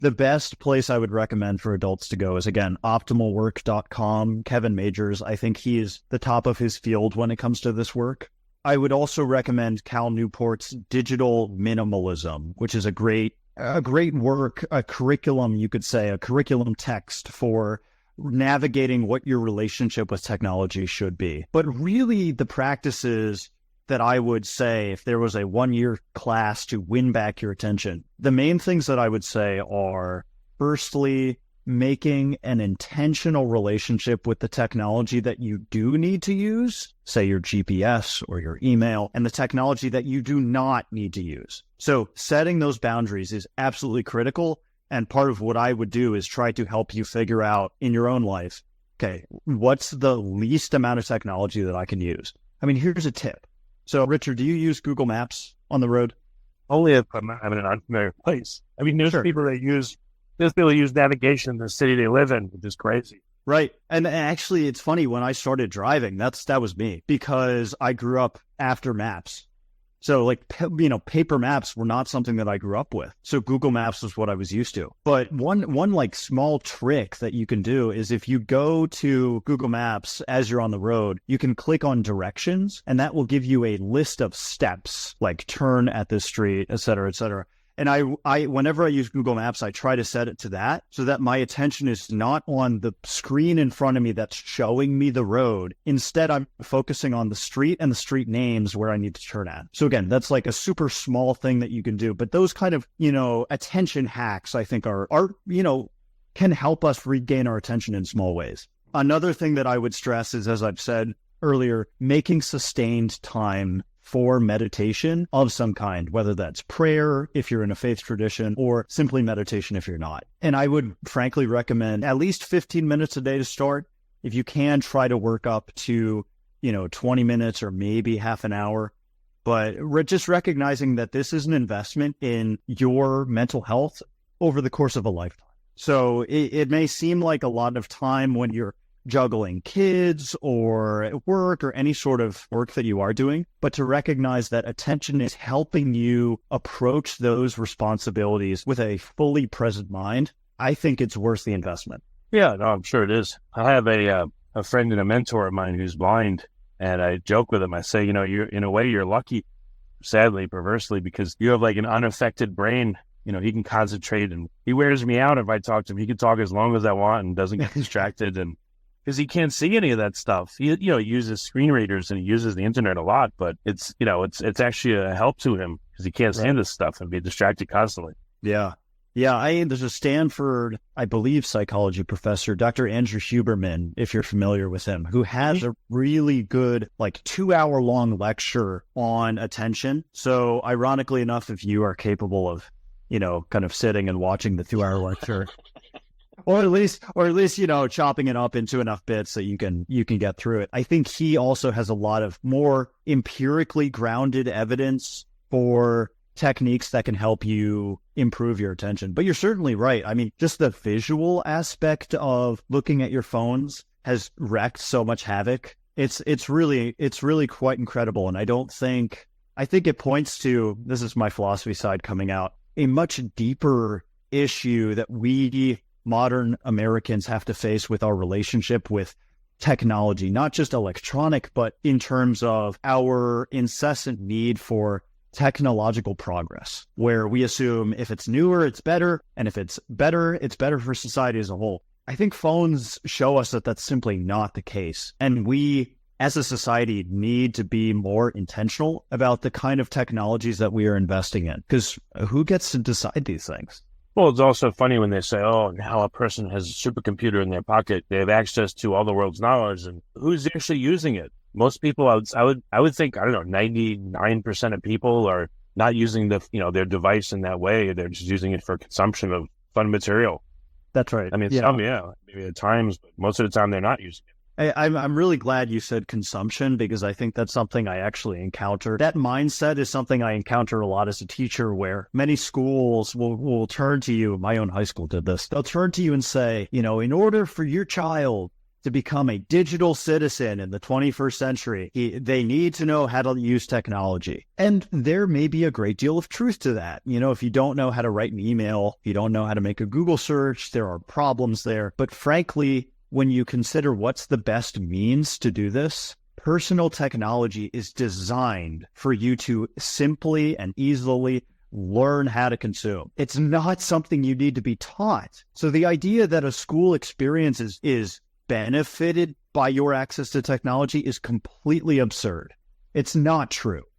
The best place I would recommend for adults to go is, again, optimalwork.com. Kevin Majors, I think he is the top of his field when it comes to this work. I would also recommend Cal Newport's Digital Minimalism, which is a great work, a curriculum, you could say, a curriculum text for navigating what your relationship with technology should be. But really the practices that I would say, if there was a 1-year class to win back your attention, the main things that I would say are, firstly, making an intentional relationship with the technology that you do need to use, say your GPS or your email, and the technology that you do not need to use. So setting those boundaries is absolutely critical. And part of what I would do is try to help you figure out in your own life, okay, what's the least amount of technology that I can use? I mean, here's a tip. So, Richard, do you use Google Maps on the road? Only if I'm in an unfamiliar place. I mean, there's people that use navigation in the city they live in, which is crazy. Right. And actually, it's funny, when I started driving, that was me, because I grew up after maps. So like, paper maps were not something that I grew up with. So Google Maps was what I was used to. But one like small trick that you can do is, if you go to Google Maps as you're on the road, you can click on directions, and that will give you a list of steps, like turn at this street, et cetera, et cetera. And I whenever I use Google Maps, I try to set it to that so that my attention is not on the screen in front of me that's showing me the road. Instead, I'm focusing on the street and the street names where I need to turn at. So again, that's like a super small thing that you can do. But those kind of, attention hacks, I think are can help us regain our attention in small ways. Another thing that I would stress is, as I've said earlier, making sustained time for meditation of some kind, whether that's prayer if you're in a faith tradition, or simply meditation if you're not. And I would frankly recommend at least 15 minutes a day to start. If you can, try to work up to 20 minutes or maybe half an hour. But just recognizing that this is an investment in your mental health over the course of a lifetime. So it may seem like a lot of time when you're juggling kids or at work or any sort of work that you are doing, but to recognize that attention is helping you approach those responsibilities with a fully present mind, I think it's worth the investment. Yeah, no, I'm sure it is. I have a friend and a mentor of mine who's blind, and I joke with him. I say, you're in a way you're lucky, sadly, perversely, because you have like an unaffected brain. He can concentrate, and he wears me out if I talk to him. He can talk as long as I want and doesn't get distracted, and because he can't see any of that stuff. He uses screen readers and he uses the internet a lot, but it's actually a help to him because he can't stand this stuff and be distracted constantly. Yeah. Yeah. There's a Stanford, I believe, psychology professor, Dr. Andrew Huberman, if you're familiar with him, who has a really good, 2-hour long lecture on attention. So ironically enough, if you are capable of, kind of sitting and watching the 2-hour lecture, Or at least, chopping it up into enough bits that you can get through it. I think he also has a lot of more empirically grounded evidence for techniques that can help you improve your attention. But you're certainly right. I mean, just the visual aspect of looking at your phones has wreaked so much havoc. It's really quite incredible. And I think it points to, this is my philosophy side coming out, a much deeper issue that we modern Americans have to face with our relationship with technology, not just electronic, but in terms of our incessant need for technological progress, where we assume if it's newer, it's better, and if it's better for society as a whole. I think phones show us that that's simply not the case. And we, as a society, need to be more intentional about the kind of technologies that we are investing in, because who gets to decide these things? Well, it's also funny when they say, oh, now a person has a supercomputer in their pocket. They have access to all the world's knowledge, and who's actually using it? Most people, I would think, 99% of people are not using their device in that way. They're just using it for consumption of fun material. That's right. I mean, maybe at times, but most of the time they're not using it. I'm really glad you said consumption, because I think that's something I actually encounter. That mindset is something I encounter a lot as a teacher, where many schools will turn to you. My own high school did this. They'll turn to you and say, in order for your child to become a digital citizen in the 21st century, they need to know how to use technology. And there may be a great deal of truth to that. You know, if you don't know how to write an email, if you don't know how to make a Google search, there are problems there. But frankly, when you consider what's the best means to do this, personal technology is designed for you to simply and easily learn how to consume. It's not something you need to be taught. So the idea that a school experience is benefited by your access to technology is completely absurd. It's not true.